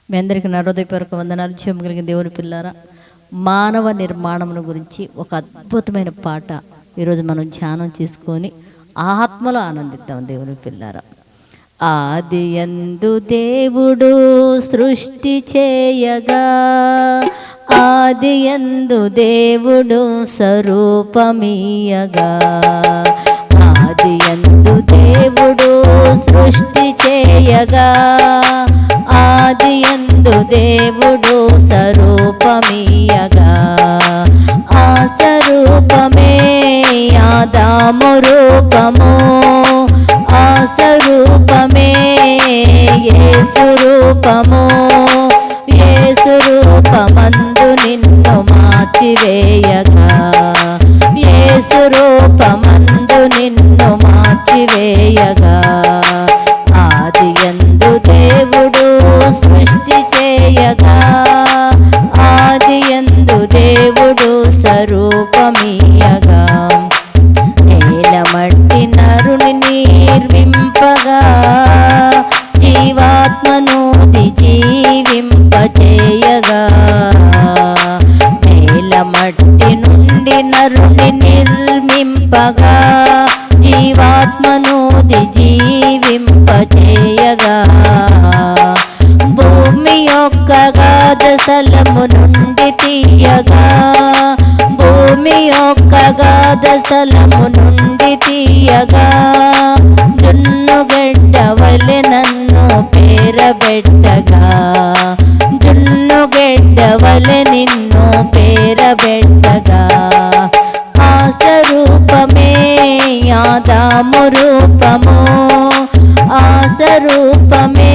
మీ అందరికీ నా హృదయపూర్వక వందనాలు. జీవం కలిగిన దేవుని పిల్లారా, మానవ నిర్మాణమును గురించి ఒక అద్భుతమైన పాట ఈరోజు మనం ధ్యానం చేసుకొని ఆత్మలో ఆనందిద్దాం. దేవుని పిల్లారా, ఆదియందు దేవుడు సృష్టి చేయగా, ఆదియందు దేవుడు స్వరూపమీయగా, ఆదియందు దేవుడు సృష్టి చేయగా, ఆదియందు దేవుడు స్వరూపమీయగా, ఆ స్వరూపమే ఆదాము రూపము, ఆ స్వరూపమే యేసు రూపము, యేసు రూపమందు నిన్ను మార్చివేయగా, యేసు రూపమందు నిన్ను మార్చివేయగా, ఆదియందు దేవుడు సృష్టి చేయగా, ఆదియందు దేవుడు స్వరూపమీయగా, నేలమట్టి నరుని నిర్మింపగా, జీవాత్మను జీవింపచేయగా, నేలమట్టి నుండి నరుని నిర్మింపగా, జీవాత్మను జీవింపచేయగా, భూమి యొక్క గాధస్థలము నుండి తీయగా, భూమి యొక్క గాధస్థలము నుండి తీయగా, జున్నుగడ్డ వలె నన్ను పేరబెట్టగా, జున్నుగడ్డ వలె నిన్ను పేరబెట్టగా, ఆ స్వరూపమే ఆదాము రూపము, ఆ స్వరూపమే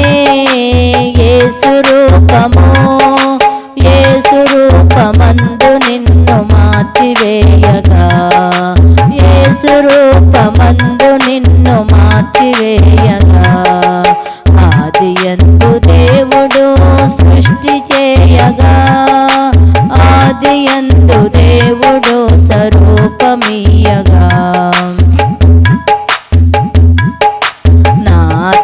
యేసు రూపము, యేసు రూపమందు నిన్ను మార్చివేయగా, యేసు రూపమందు నిన్ను మార్చివేయగా, ఆదియందు దేవుడు సృష్టి చేయగా, ఆదియందు దేవుడు స్వరూపమీయగా, నా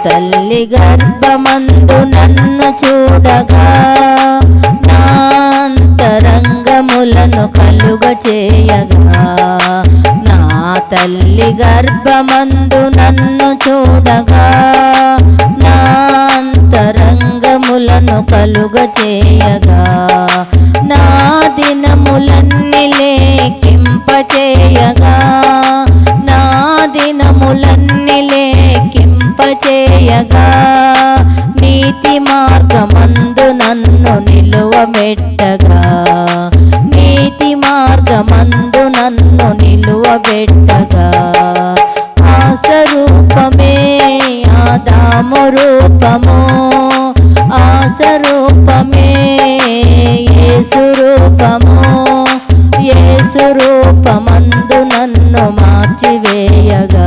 తల్లి గర్భమందు నన్ను చూడగా, నా అంతరంగములను కలుగ చేయగా, నా తల్లి గర్భమందు నన్ను చూడగా, నా అంతరంగములను కలుగ చేయగా, నా దినములన్నీ లేకింపచేయగా, నా దినములన్నీ లేకింపచేయగా, నీతి మార్గమందు నన్ను నిలువబెట్టగా, నీతి మార్గమందు నన్ను నిలువబెట్టగా, ఆ స్వరూపమే ఆదాము రూపము, ఆ స్వరూపమే యేసు రూపము, యేసు రూపమందు నన్ను మార్చివేయగా,